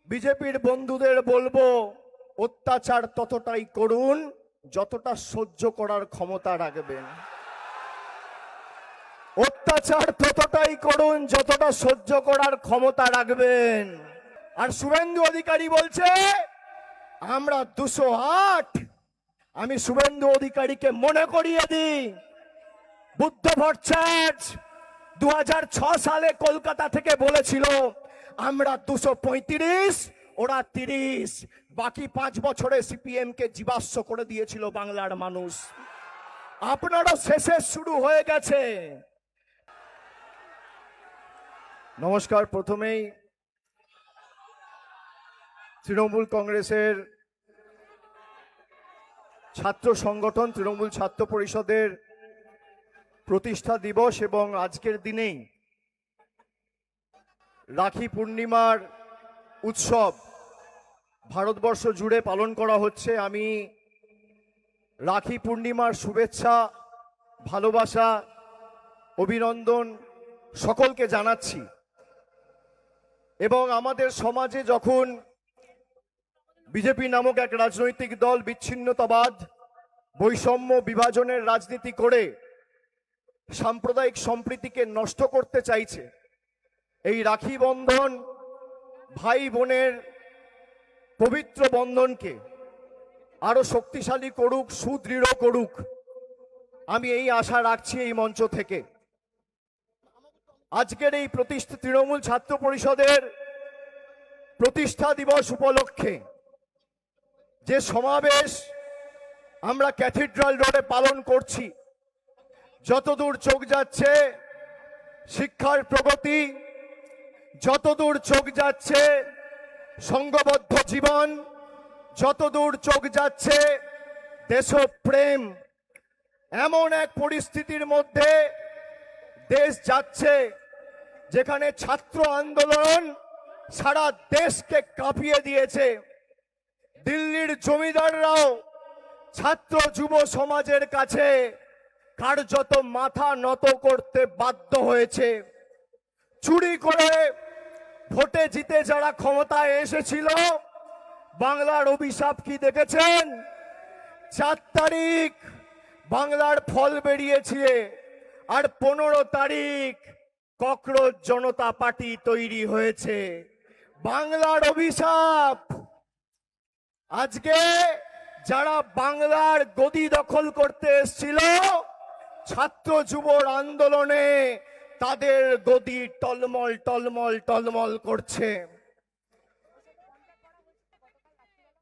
বিজেপির বন্ধুদের বলবো, অত্যাচার ততটাই করুন যতটা সহ্য করার ক্ষমতা রাখবেন। অত্যাচার ততটাই করুন যতটা সহ্য করার ক্ষমতা রাখবেন। আর শুভেন্দু অধিকারী বলছে আমরা 208। আমি শুভেন্দু অধিকারীকে মনে করিয়ে দিই, বুদ্ধ ভট্টাচার্য 2006 সালে কলকাতা থেকে বলেছিল আমরা 235, ওরা 30। বাকি 5 বছরে সিপিএম কে জীবাশ্ম করে দিয়েছিল বাংলার মানুষ। আপনারও শেষে শুরু হয়ে গেছে। নমস্কার। প্রথমেই তৃণমূল কংগ্রেসের ছাত্র সংগঠন তৃণমূল ছাত্র পরিষদের প্রতিষ্ঠা দিবস এবং আজকের দিনেই রাখি পূর্ণিমার উৎসব ভারতবর্ষ জুড়ে পালন করা হচ্ছে। আমি রাখি পূর্ণিমার শুভেচ্ছা, ভালোবাসা, অভিনন্দন সকলকে জানাচ্ছি। এবং আমাদের সমাজে যখন বিজেপি নামক এক রাজনৈতিক দল বিচ্ছিন্নতাবাদ, বৈষম্য, বিভাজনের রাজনীতি করে সাম্প্রদায়িক সম্প্রীতিকে নষ্ট করতে চাইছে, এই রাখি বন্ধন ভাই বোনের পবিত্র বন্ধনকে আরো শক্তিশালী করুক, সুদৃঢ় করুক, আমি এই আশা রাখছি এই মঞ্চ থেকে। আজকের এই তৃণমূল ছাত্র পরিষদের প্রতিষ্ঠা দিবস উপলক্ষে যে সমাবেশ আমরা ক্যাথিড্রাল রোডে পালন করছি, যতদূর চোখ যাচ্ছে শিক্ষার প্রগতি, যতদূর চোখ যাচ্ছে সংঘবদ্ধ জীবন, যতদূর চোখ যাচ্ছে দেশপ্রেম, এমন এক পরিস্থিতির মধ্যে দেশ যাচ্ছে যেখানে ছাত্র আন্দোলন সারা দেশকে কাঁপিয়ে দিয়েছে। দিল্লির জমিদাররাও ছাত্র যুব সমাজের কাছে কার্যত মাথা নত করতে বাধ্য হয়েছে। চুরি করে ভোটে জিতে যারা ক্ষমতায় এসেছিল, বাংলার অভিশাপ কি দেখেছেন? 4 তারিখ বাংলার ফল বেরিয়েছে, আর 15 তারিখ ককরোচ জনতা পার্টি তৈরি হয়েছে। বাংলার অভিশাপ। আজকে যারা বাংলার গদি দখল করতে এসেছিল ছাত্র যুবর আন্দোলনে, তাদের গদি টলমল টলমল টলমল করছে।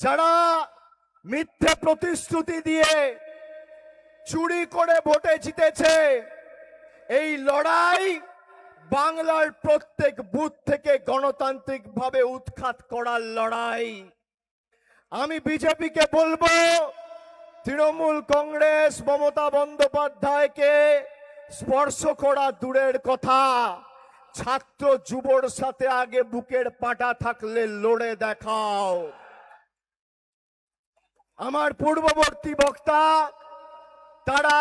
যারা মিথ্যে প্রতিশ্রুতি দিয়ে চুরি করে ভোটে জিতেছে, এই লড়াই বাংলার প্রত্যেক বুথ থেকে গণতান্ত্রিকভাবে উৎখাত করার লড়াই। আমি বিজেপিকে বলবো, তৃণমূল কংগ্রেস মমতা বন্দ্যোপাধ্যায়কে স্পর্শ করা দূরের কথা, ছাত্র যুবর সাথে আগে বুকের পাটা থাকলে লড়ে দেখাও। আমার পূর্ববর্তী বক্তা তারা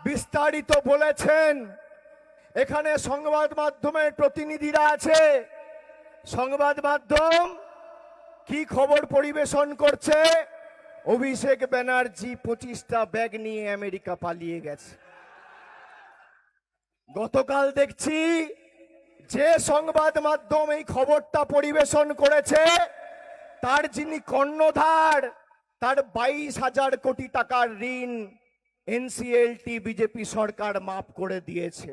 বিস্তারিত বলেছেন। এখানে সংবাদ মাধ্যমের প্রতিনিধিরা আছে। সংবাদ মাধ্যম কি খবর পরিবেশন করছে? অভিষেক ব্যানার্জি 25টা ব্যাগ নিয়ে আমেরিকা পালিয়ে গেছে। গতকাল দেখছি যে সংবাদ মাধ্যম এই খবরটা পরিবেশন করেছে, তার যিনি কর্ণধার, তার 22,000 কোটি টাকার ঋণ এনসিএলটি বিজেপি সরকার মাফ করে দিয়েছে।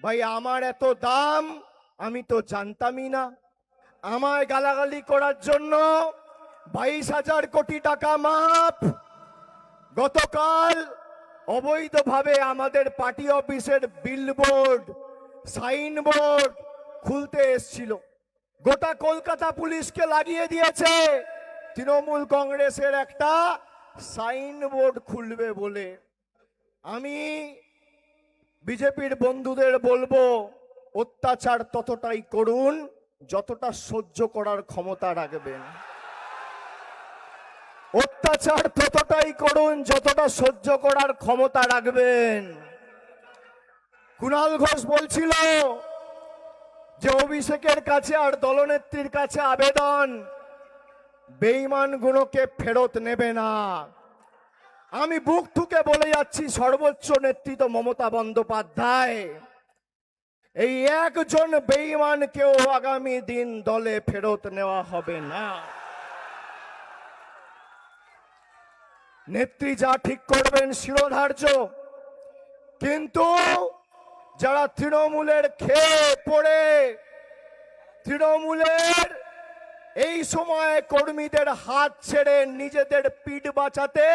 ভাই, আমার এত দাম আমি তো জানতামই না। আমায় গালাগালি করার জন্য 22,000 কোটি টাকা মাফ। গতকাল অবৈধভাবে আমাদের পার্টি অফিসের বিলবোর্ড, সাইনবোর্ড খুলতে এসেছিল, গোটা কলকাতা পুলিশকে লাগিয়ে দিয়েছে তৃণমূল কংগ্রেসের একটা সাইনবোর্ড খুলবে বলে। আমি বিজেপির বন্ধুদের বলবো, অত্যাচার ততটাই করুন যতটা সহ্য করার ক্ষমতা রাখবেন। অত্যাচার ততটাই করুন যতটা সহ্য করার ক্ষমতা রাখবেন। কুণাল ঘোষ বলছিল যে অভিষেকের কাছে আর দলনেত্রীর কাছে আবেদন, বেঈমান গুলোকে ফেরত নেবে না। আমি বুক ঠুকে বলে যাচ্ছি, সর্বোচ্চ নেতৃত্ব মমতা বন্দ্যোপাধ্যায়, এই একজন বেঈমানকেও আগামী দিন দলে ফেরত নেওয়া হবে না। নেত্রী যা ঠিক করবেন শিরোধার্য, কিন্তু যারা তৃণমূলের খেয়ে পড়ে, তৃণমূলের এই সময় কর্মীদের হাত ছেড়ে নিজেদের পিঠ বাঁচাতে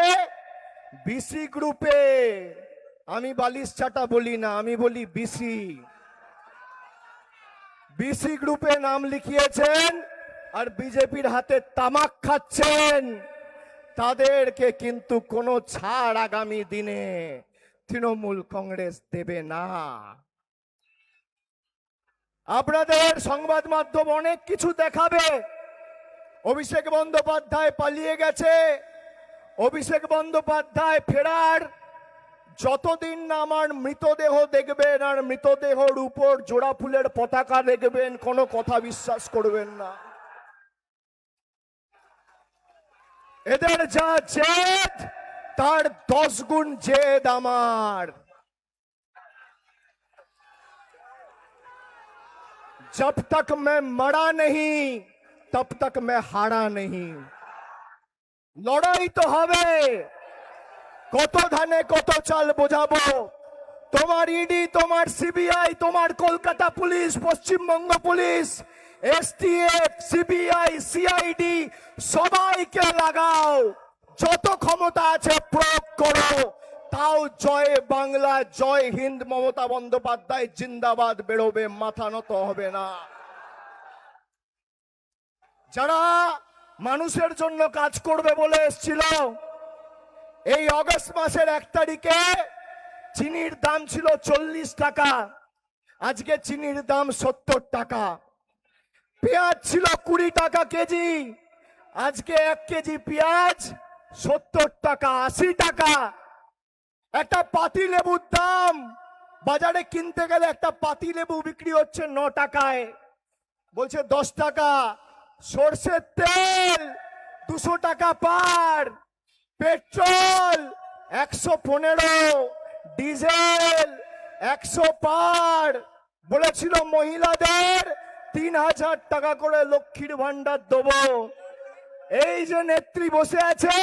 বিসি গ্রুপে, আমি বালিশ চাটা বলি না, আমি বলি বিসি গ্রুপে নাম লিখিয়েছেন আর বিজেপির হাতে তামাক খাচ্ছেন, তাদেরকে কিন্তু কোনো ছাড় আগামী দিনে তৃণমূল কংগ্রেস দেবে না। আপনাদের সংবাদ মাধ্যম অনেক কিছু দেখাবে। অভিষেক বন্দ্যোপাধ্যায় পালিয়ে গেছে, অভিষেক বন্দ্যোপাধ্যায় ফেরার যতদিন না আমার মৃতদেহ দেখবেন আর মৃতদেহর উপর জোড়া ফুলের পতাকা দেখবেন, কোনো কথা বিশ্বাস করবেন না। এদের যা জেদ তার 10 গুণ জেদ আমার। जब तक मैं मरा नहीं तब तक मैं हारा नहीं। লড়াই তো হবে, কত ধানে কত চাল বোঝাবো। তোমার ইডি, তোমার সিবিআই, তোমার Kolkata police, Paschimbanga police, STF, CBI, CID সবাইকে লাগাও, যত ক্ষমতা আছে প্রয়োগ করো, তাও জয় বাংলা, জয় হিন্দ, মমতা বন্দ্যোপাধ্যায় জিন্দাবাদ বেরোবে, মাথা নত হবে না। যারা মানুষের জন্য কাজ করবে বলে এসেছিল, এই অগস্ট মাসের 1 তারিখে চিনির দাম ছিল 40 টাকা, আজকে চিনির দাম 70 টাকা। পেঁয়াজ ছিল 20 টাকা কেজি, আজকে 1 কেজি পেঁয়াজ 70 টাকা, 80 টাকা। একটা পাতি লেবুর দাম বাজারে কিনতে গেলে একটা পাতি লেবু বিক্রি হচ্ছে 9 টাকায়, বলছে 10 টাকা। সরষের তেল 200 টাকা পার, পেট্রোল 115, ডিজেল 100 পার। বলেছিল মহিলাদের 3000 টাকা করে লক্ষ্মীর ভান্ডার দেবো। এই যে নেত্রী বসে আছে,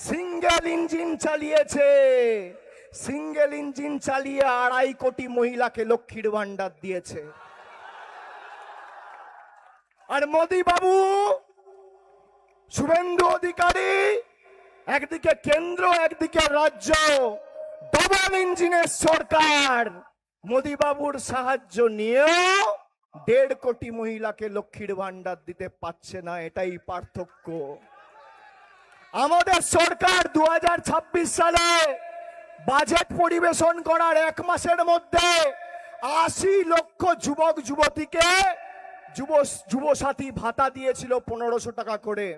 সিঙ্গেল ইঞ্জিন চালিয়েছে, সিঙ্গেল ইঞ্জিন চালিয়ে 2.5 কোটি মহিলাকে লক্ষ্মীর ভান্ডার দিয়েছে। আর মোদি বাবু, শুভেন্দু অধিকারী, একদিকে কেন্দ্র একদিকে রাজ্য, ডবল ইঞ্জিনের সরকার। মোদি বাবুর সাহায্য নিয়েও 1.5 কোটি মহিলাকে লক্ষ্মীর ভান্ডার দিতে পারছে না, এটাই পার্থক্য। আমাদের সরকার 2026 সালে বাজেট পরিবেশন করার 1 মাসের মধ্যে 80 লক্ষ যুবক যুবতীকে যুবসাথী ভাতা দিয়েছিল 1500 টাকা করে।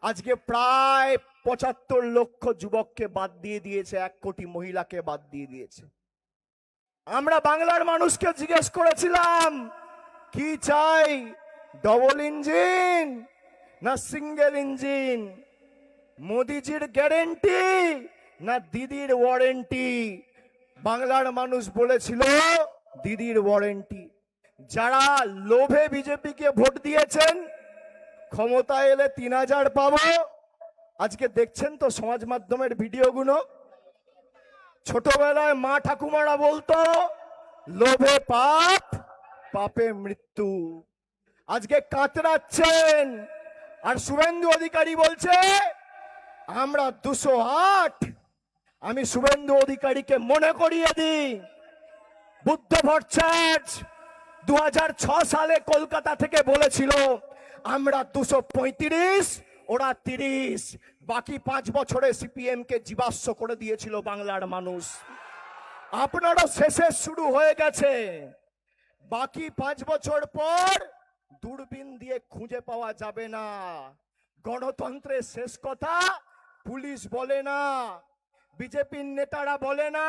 আজকে প্রায় 75 লক্ষ যুবককে বাদ দিয়ে দিয়েছে, 1 কোটি মহিলাকে বাদ দিয়ে দিয়েছে। আমরা বাংলার মানুষকে জিজ্ঞেস করেছিলাম কি চাই, ডবল ইঞ্জিন না সিঙ্গেল ইঞ্জিন, মোদিজির গ্যারেন্টি না দিদির ওয়ারেন্টি। বাংলার মানুষ বলেছিল দিদির ওয়ারেন্টি। যারা লোভে বিজেপিকে ভোট দিয়েছেন, ক্ষমতা এলে 3000 পাবো, আজকে দেখছেন তো সমাজ মাধ্যমের ভিডিওগুলো। ছোটবেলায় মা ঠাকুমারা বলতো লোভে পাপ, পাপে মৃত্যু। আজকে কাতরাচ্ছেন। আর শুভেন্দু অধিকারী বলছে আমরা 208। আমি শুভেন্দু অধিকারীকে মনে করিয়ে দিই, বুদ্ধ ভট্টাচার্য 2006 সালে কলকাতা থেকে বলেছিল আমরা 235, ওরা 30। বাকি 5 বছরে সিপিএম কে জীবাশ্ম করে দিয়েছিল বাংলার মানুষ। আপনারও শেষে শুরু হয়ে গেছে। বাকি 5 বছর পর দূরবীন দিয়ে খুঁজে পাওয়া যাবে না। গণতন্ত্রের শেষ কথা পুলিশ বলে না, বিজেপির নেতারা বলে না,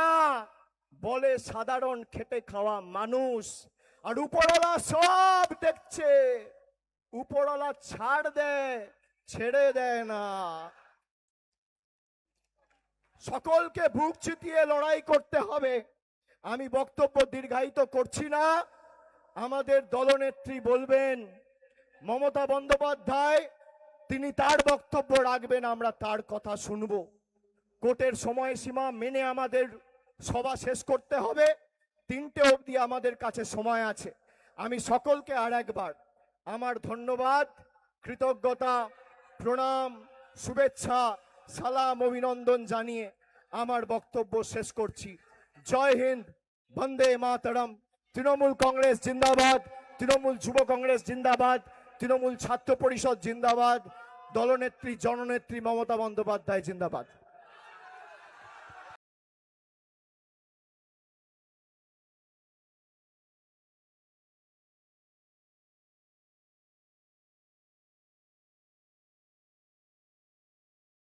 বলে সাধারণ খেটে খাওয়া মানুষ। আর উপরওয়ালা সব দেখছে। উপরওয়ালা ছাড় দেয়, ছেড়ে দেয় না। সকলকে বুক চিতিয়ে লড়াই করতে হবে। আমি বক্তব্য দীর্ঘায়িত করছি না। আমাদের দলনেত্রী বলবেন, মমতা বন্দ্যোপাধ্যায় তিনি তার বক্তব্য রাখবেন, আমরা তার কথা শুনব। কোর্টের সময়সীমা মেনে আমাদের সভা শেষ করতে হবে। 3টে অবধি আমাদের কাছে সময় আছে। আমি সকলকে আর একবার আমার ধন্যবাদ, কৃতজ্ঞতা, প্রণাম, শুভেচ্ছা, সালাম, অভিনন্দন জানিয়ে আমার বক্তব্য শেষ করছি। জয় হিন্দ, বন্দে মাতরম। তৃণমূল কংগ্রেস জিন্দাবাদ, তৃণমূল যুব কংগ্রেস জিন্দাবাদ, তৃণমূল ছাত্র পরিষদ জিন্দাবাদ, দলনেত্রী জননেত্রী মমতা বন্দ্যোপাধ্যায় জিন্দাবাদ।